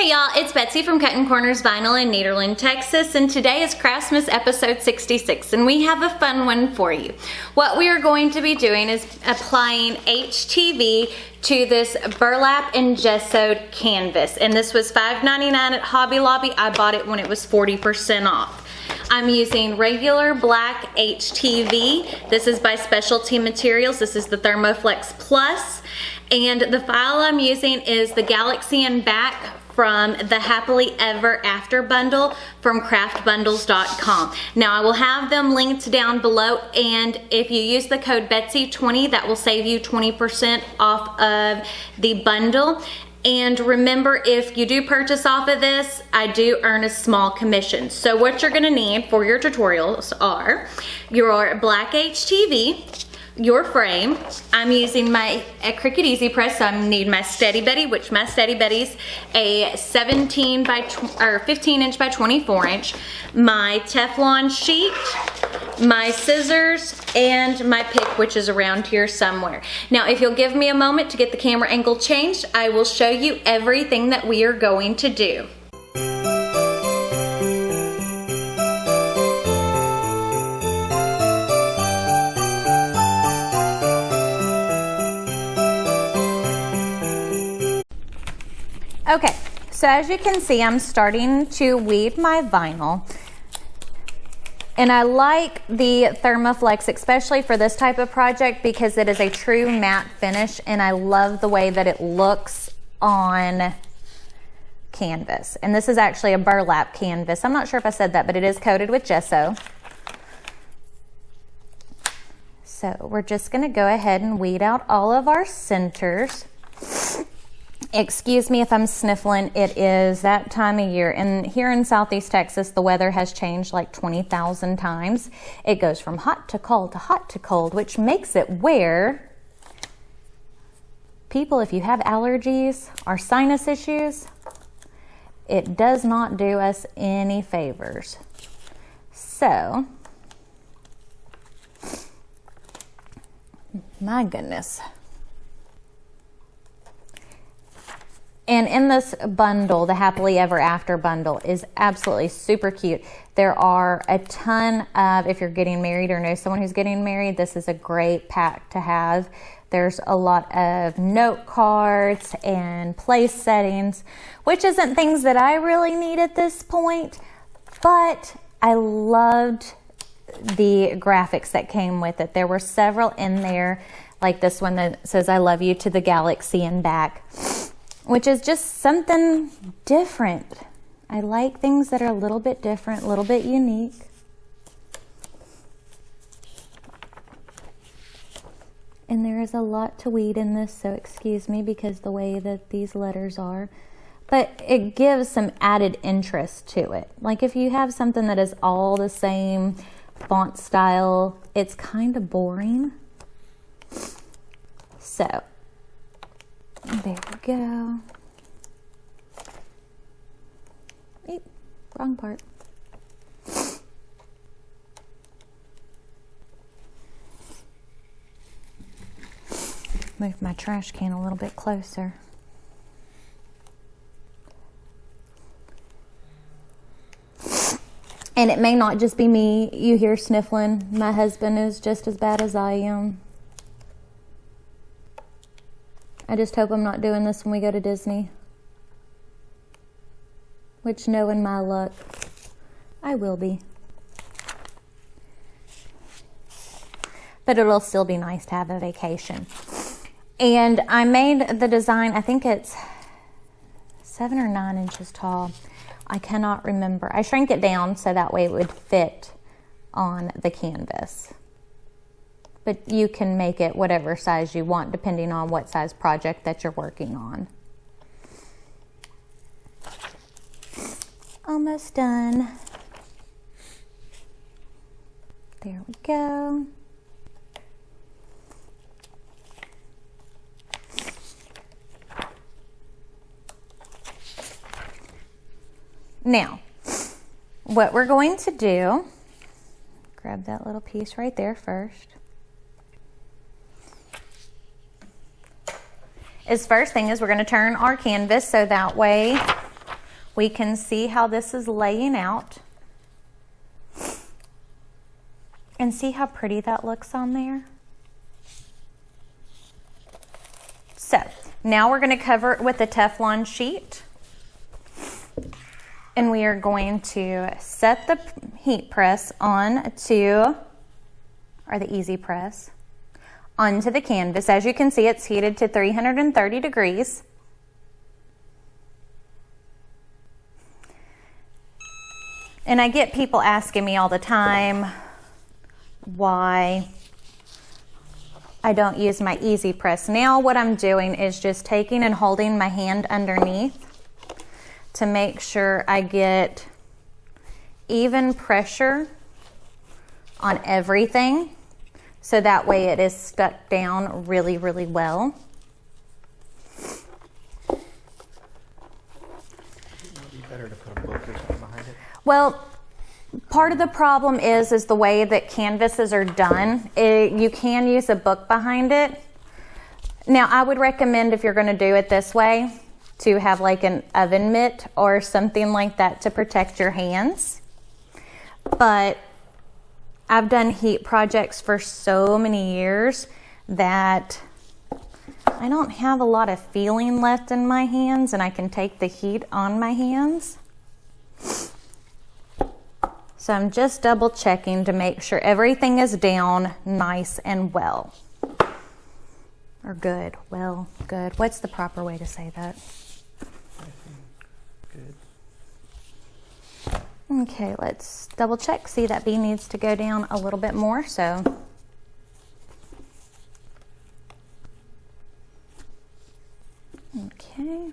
Hey y'all, it's Betsy from Cuttin Corners Vinyl in Nederland, Texas, and today is Craftmas episode 66, and we have a fun one for you. What we are going to be doing is applying HTV to this burlap and gessoed canvas, and this was $5.99 at Hobby Lobby. I bought it when it was 40% off. I'm using regular black HTV. This is by Specialty Materials. This is the Thermoflex Plus, and the file I'm using is the Galaxy and Back from the Happily Ever After bundle from craftbundles.com. Now I will have them linked down below, and if you use the code Betsy20, that will save you 20% off of the bundle. And remember, if you do purchase off of this, I do earn a small commission. So what you're gonna need for your tutorials are your black HTV, your frame. I'm using my Cricut Easy Press, so I need my Steady Betty, which my Steady Betty's a 15 inch by 24 inch, my Teflon sheet, my scissors, and my pick, which is around here somewhere. Now, if you'll give me a moment to get the camera angle changed, I will show you everything that we are going to do. Okay, so as you can see, I'm starting to weed my vinyl. And I like the Thermoflex, especially for this type of project, because it is a true matte finish, and I love the way that it looks on canvas. And this is actually a burlap canvas. I'm not sure if I said that, but it is coated with gesso. So we're just gonna go ahead and weed out all of our centers. Excuse me if I'm sniffling. It is that time of year, and here in Southeast Texas, the weather has changed like 20,000 times. It goes from hot to cold, which makes it where people, if you have allergies or sinus issues, it does not do us any favors. So, my goodness. And in this bundle, the Happily Ever After bundle is absolutely super cute. There are a ton of, if you're getting married or know someone who's getting married, this is a great pack to have. There's a lot of note cards and place settings, which isn't things that I really need at this point, but I loved the graphics that came with it. There were several in there, like this one that says, "I love you to the Galaxy and Back," which is just something different. I like things that are a little bit different, a little bit unique. And there is a lot to weed in this, so excuse me because the way that these letters are. But it gives some added interest to it. Like if you have something that is all the same font style, it's kind of boring. So, there we go. Eep, wrong part. Move my trash can a little bit closer. And it may not just be me you hear sniffling. My husband is just as bad as I am. I just hope I'm not doing this when we go to Disney. Which, knowing my luck, I will be. But it'll still be nice to have a vacation. And I made the design, I think it's 7 or 9 inches tall. I cannot remember. I shrank it down so that way it would fit on the canvas. But you can make it whatever size you want depending on what size project that you're working on. Almost done. There we go. Now, what we're going to do, grab that little piece right there first. First thing is we're going to turn our canvas so that way we can see how this is laying out. And see how pretty that looks on there? So now we're going to cover it with a Teflon sheet. And we are going to set the heat press on to, or the easy press, onto the canvas. As you can see, it's heated to 330 degrees. And I get people asking me all the time why I don't use my easy press. Now what I'm doing is just taking and holding my hand underneath to make sure I get even pressure on everything, so that way it is stuck down really, really well. Would it be better to put a book or something behind it? Well, part of the problem is the way that canvases are done. You can use a book behind it. Now, I would recommend, if you're going to do it this way, to have like an oven mitt or something like that to protect your hands. But I've done heat projects for so many years that I don't have a lot of feeling left in my hands, and I can take the heat on my hands. So I'm just double checking to make sure everything is down nice and well. Or good. Well, good. What's the proper way to say that? Good. Okay, let's double check. See, that bee needs to go down a little bit more, so. Okay.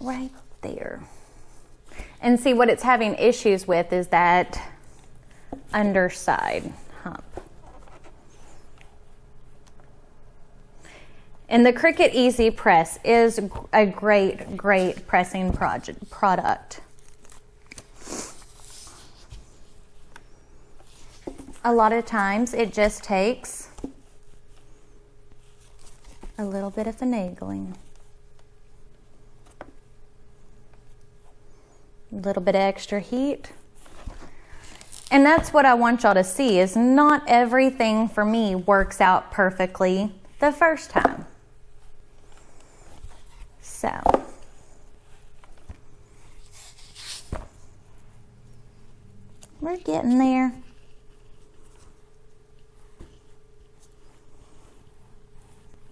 Right there. And see, what it's having issues with is that underside hump. And the Cricut Easy Press is a great pressing product. A lot of times it just takes a little bit of finagling. A little bit of extra heat. And that's what I want y'all to see, is not everything for me works out perfectly the first time. So, we're getting there.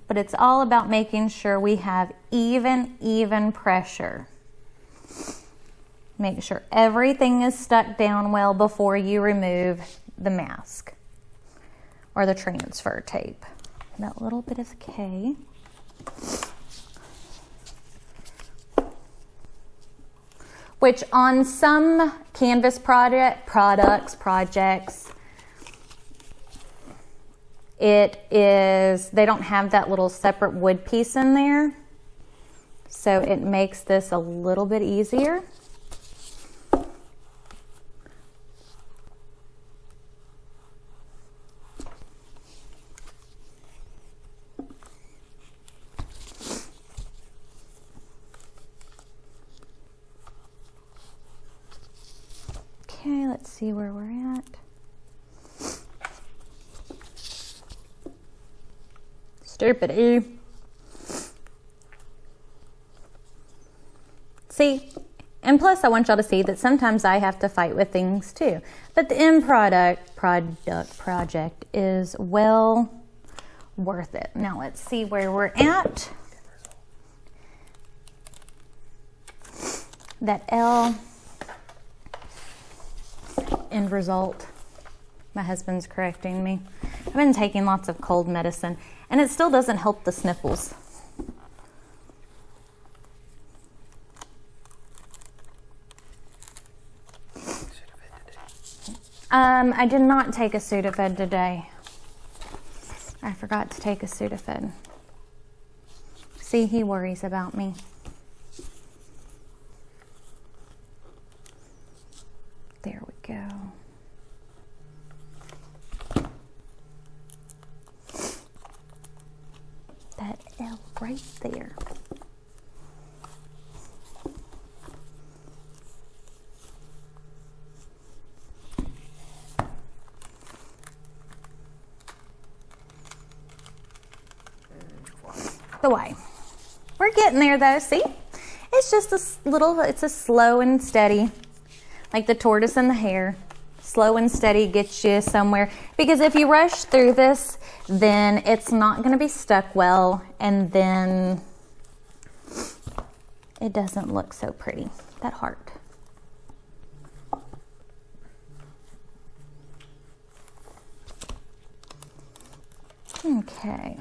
But it's all about making sure we have even pressure. Make sure everything is stuck down well before you remove the mask or the transfer tape. That little bit of K. Which on some canvas projects, they don't have that little separate wood piece in there. So it makes this a little bit easier. Okay, let's see where we're at. Stupid. See, and plus I want y'all to see that sometimes I have to fight with things too. But the end project is well worth it. Now let's see where we're at. That L end result. My husband's correcting me. I've been taking lots of cold medicine and it still doesn't help the sniffles. I did not take a Sudafed today. I forgot to take a Sudafed. See, he worries about me. There we go. That L. go right there. Away. We're getting there though, see? It's just it's a slow and steady, like the tortoise and the hare. Slow and steady gets you somewhere, because if you rush through this, then it's not going to be stuck well, and then it doesn't look so pretty, that heart. Okay.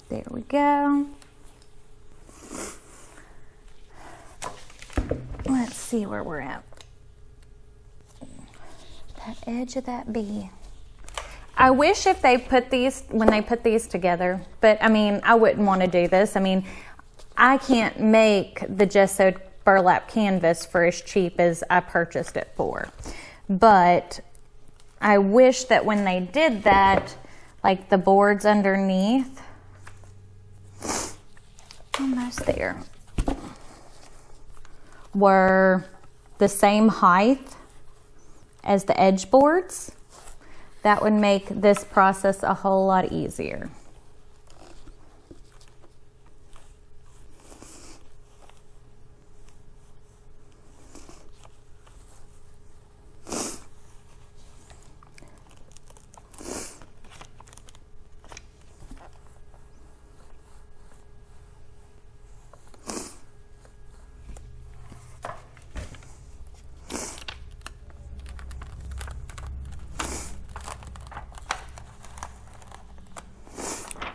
There we go. Let's see where we're at. That edge of that bee. I wish if they put these, when they put these together, but I mean, I wouldn't want to do this. I mean, I can't make the gessoed burlap canvas for as cheap as I purchased it for. But I wish that when they did that, like the boards underneath, almost there, were the same height as the edge boards. That would make this process a whole lot easier.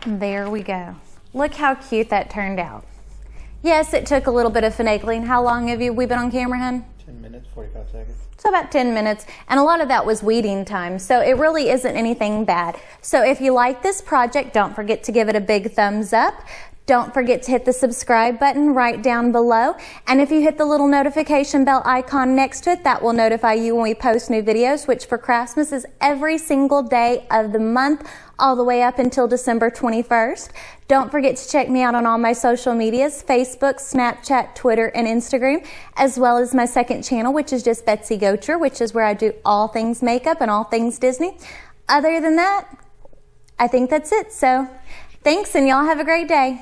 There we go. Look how cute that turned out. Yes, it took a little bit of finagling. How long have we been on camera, hun? 10 minutes, 45 seconds. So about 10 minutes, and a lot of that was weeding time, so it really isn't anything bad. So if you like this project, don't forget to give it a big thumbs up. Don't forget to hit the subscribe button right down below. And if you hit the little notification bell icon next to it, that will notify you when we post new videos, which for Craftmas is every single day of the month, all the way up until December 21st. Don't forget to check me out on all my social medias, Facebook, Snapchat, Twitter, and Instagram, as well as my second channel, which is just Betsy Gocher, which is where I do all things makeup and all things Disney. Other than that, I think that's it. So thanks, and y'all have a great day.